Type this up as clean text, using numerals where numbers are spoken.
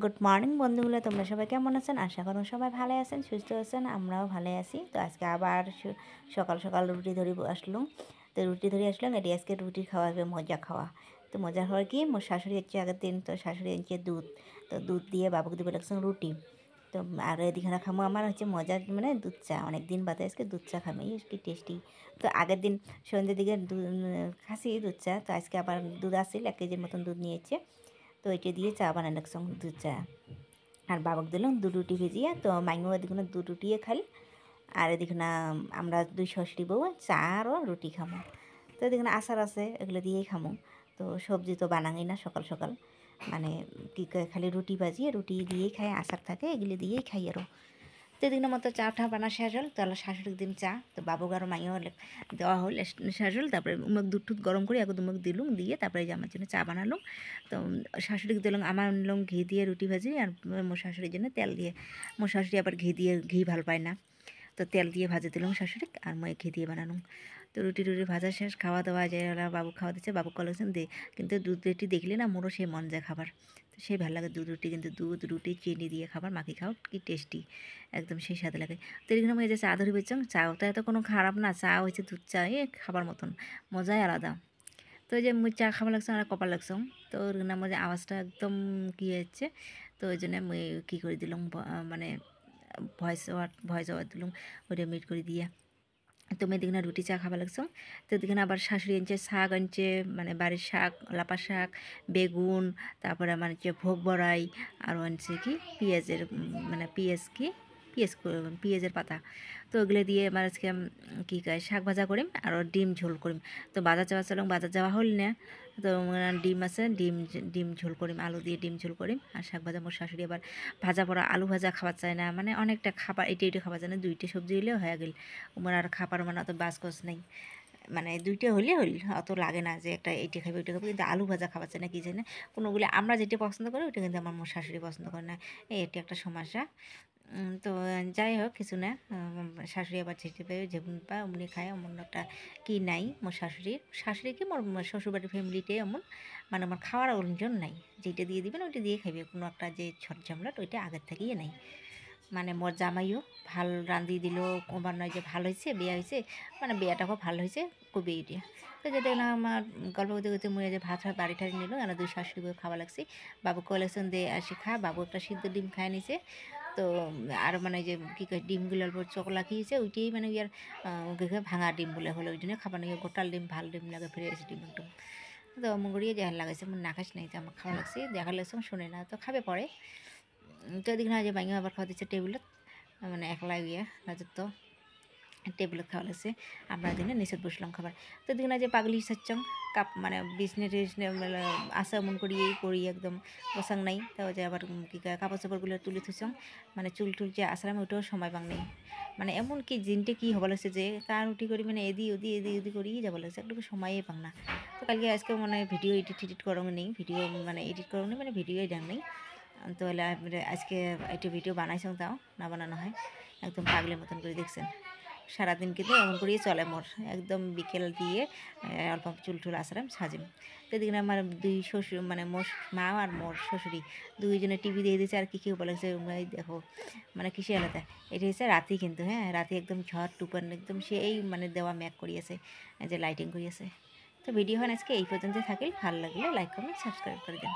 Good morning বন্ধুগুলো, তোমরা সবাই কেমন আছেন? আশা করো সবাই ভালো আছেন, সুস্থ আছেন। আমরাও ভালো আছি। তো আজকে আবার সকাল সকাল রুটি ধরে আসলাম। তো রুটি ধরে আসলাম, এটি আজকে রুটি খাওয়া হবে, মজা খাওয়া। তো মজা হওয়ার কি, মোর শাশুড়ি হচ্ছে আগের দিন, তো শাশুড়ি হচ্ছে দুধ, তো দুধ দিয়ে বাবুকে দিব লাগছে রুটি। তো আর এদিকে খামো আমার হচ্ছে মজার মানে দুধ চা, অনেক দিন বাদে আজকে দুধ চা খামি, কি টেস্টি। তো আগের দিন সন্ধ্যের দিকে খাসি দুধ চা, তো আজকে আবার দুধ আসছিল, 1 কেজির মতন দুধ নিয়েছে। তো এটা দিয়ে চা বানাই রাখছি, দুধ চা। আর বাবাকে দিলাম 2 রুটি ভেজিয়ে, তো মাইনু এদিকে 2 রুটিয়ে খাই। আর এদিকে না আমরা 2 ষষ্ঠী বউ চা আরও রুটি খামো। তো এদিকে আচার আছে, এগুলো দিয়েই খামো। তো সবজি তো বানাঙই না সকাল সকাল, মানে কী করে খালি রুটি ভাজিয়ে রুটি দিয়েই খাই, আচার থাকে এগুলি দিয়েই খাই আরও। তো এদিকে মতো চা টা বানা শেষ হল, তাহলে শাশুড়ির দিন চা, তো বাবুকে আরও মাইও দেওয়া হল শেষ হল। তারপরে উমুক দুধ টুধ গরম করে একদম উমুক দিলুম, দিয়ে তারপরে যে আমার জন্য চা বানালাম। তো শাশুড়িকে দিলাম, আমার আনলাম ঘি দিয়ে রুটি ভাজি, আর মোর শাশুড়ির জন্য তেল দিয়ে। মোর শাশুড়ি আবার ঘি ভাল পায় না, তো তেল দিয়ে ভাজে দিলাম শাশুড়ি, আর মই ঘি দিয়ে বানালাম। তো রুটি ভাজা শেষ, খাওয়া দাওয়া যায়, বাবু খাওয়া দিচ্ছে। বাবু কলেকশন দে, কিন্তু দুধ রুটি দেখলে না মোরও সেই মন যায় খাবার। তো সেই ভালো লাগে দুধ রুটি, কিন্তু দুধ রুটি চিনি দিয়ে খাবার মাখি খাও কি টেস্টি, একদম সেই স্বাদ লাগে। তো এরকম এই যে চা ধরে বেচলাম, চাওটা এত কোনো খারাপ না, চা হয়েছে দুধ চা, খাবার মতন মজাই আলাদা। তো এই যে মুই চা খাবার লাগছে, আর কপাল লাগছে। তো ওর নাম যে আওয়াজটা একদম কী হচ্ছে, তো ওই জন্য মুই কী করে দিলাম, মানে ভয়েস ওভার দিলাম, ওইটা মিট করে দিয়ে। তো মেয়েদিকে না রুটি চা খাবার লাগছো। তো এদিকে আবার শাশুড়ি আনছে শাক, আনছে মানে বাড়ির শাক, লাপা শাক, বেগুন, তারপরে আমার হচ্ছে ভোগ বড়াই, আরও আনছে কি পেঁয়াজের মানে পেঁয়াজের পাতা। তো ওগুলো দিয়ে আমার আজকে কী কয় শাক ভাজা করিম, আর ডিম ঝোল করিম। তো বাজার যাওয়া চলুন, বাজার যাওয়া হল না। তো ডিম আছে, ডিম ঝোল করিম, আলু দিয়ে ডিম ঝোল করিম, আর শাক ভাজা। মোর শাশুড়ি আবার ভাজা পড়া আলু ভাজা খাবার চায় না, মানে অনেকটা খাবার এটা খাবার চায় না, 2টে সবজি হলেও হয়ে গেল। আমার আর খাবার মানে অত বাসকস নেই, মানে 2টে হলে অত লাগে না যে একটা এইটা খাবে ওইটা খাবে, কিন্তু আলু ভাজা খাবার চায় না, কী জানে কোনোগুলো আমরা যেটা পছন্দ করি ওইটা কিন্তু আমার মোর শাশুড়ি পছন্দ করে না, এটি একটা সমস্যা। তো যাই হোক কিছু না, শাশুড়ি আবার যেতে পাবে যেমন পায় অমনি খায়, এমন একটা কি নাই মোর শাশুড়ি কি মোর শ্বশুরবাড়ির ফ্যামিলিটাই এমন, মানে আমার খাওয়ার ওজন নাই, যেটা দিয়ে দিবেন ওইটা দিয়ে খাইবে, কোনো একটা যে ঝটঝামলাট ওইটা আগের থেকেই নেই। মানে মোর জামাইও ভাল রান্ধি দিল, আমার নয় যে ভালো হয়েছে বিয়ে হয়েছে, মানে বিয়েটা খুব ভালো হয়েছে কবি এইটা। তো যেটা না আমার গল্প করতে করতে মুয়ে যে ভাত বাড়ি ঠাড়ি নিল, আর 2 শাশুড়ি বউ খাওয়া লাগছে। বাবু কলেকশন দিয়ে আসি খা, বাবু একটা সিদ্ধ ডিম খায় নিছে। তো আর মানে যে কী কয় ডিমগুলোর উপর চকলা খেয়েছে, ওইটাই মানে ইয়ার ভাঙা ডিম বলে হলো, ওই জন্য খাবার নিয়ে গোটাল ডিম ভাল ডিম লাগে, ফিরে এসে ডিম একদম। তো মুগুড়িয়ে যাহার লাগাইছে, না খাস নাই, তো আমার খাওয়া লাগছে, দেখা লাগছে শুনে না, তো খাবে পরে। তো এদিকে না যে বাইঙ্গা আবার খাওয়া দিচ্ছে টেবিলত, মানে একলা রাজত্ব টেবিলত খাওয়া লাগছে, আমরা দিনে নিচে বসলাম খাবার। তো এদিকে না যে পাগলি সাচ্চং কাপ মানে বিছনে টিছনে আসা মন করি একদম বসাং নাই। তাও যে আবার কী কাপড় চাপড়গুলো তুলে থুইছং, মানে চুল টুল যে আসলাম ওইটাও সময় পাং নেই, মানে এমন কি জিনটে কী হবা লাগছে যে কার উঠি করি, মানে এদি করেই যাবো লাগছে, একটু সময়ই পাং না। তো কালকে আজকে মানে ভিডিও এডিট করং নেই, ভিডিও মানে এডিট করং নেই, মানে ভিডিওই ডাং নেই। তো আজকে একটু ভিডিও বানাইছং, তাও না বানানো হয়, একদম পাগলের মতন করে দেখছেন। সারাদিন কিন্তু এমন করেই চলে মোর, একদম বিকেল দিয়ে অল্প চুল টুল আসলাম সাজিম। তো এদিকে আমার 2 শ্বশুর মানে মোর মা আর মোর শ্বশুরি দুইজনে টিভি দিয়ে দিয়েছে, আর কী বলেছে দেখো, মানে কিসে আলাদা। এটা হচ্ছে রাতি, কিন্তু হ্যাঁ রাতি একদম ঝড় টুপান একদম সেই মানে দেওয়া ম্যাক করিয়েছে, যে লাইটিং করিয়েছে। তো ভিডিও হয় আজকে এই পর্যন্ত থাকিল, ভালো লাগলে লাইক কমেন্ট সাবস্ক্রাইব করে দেন।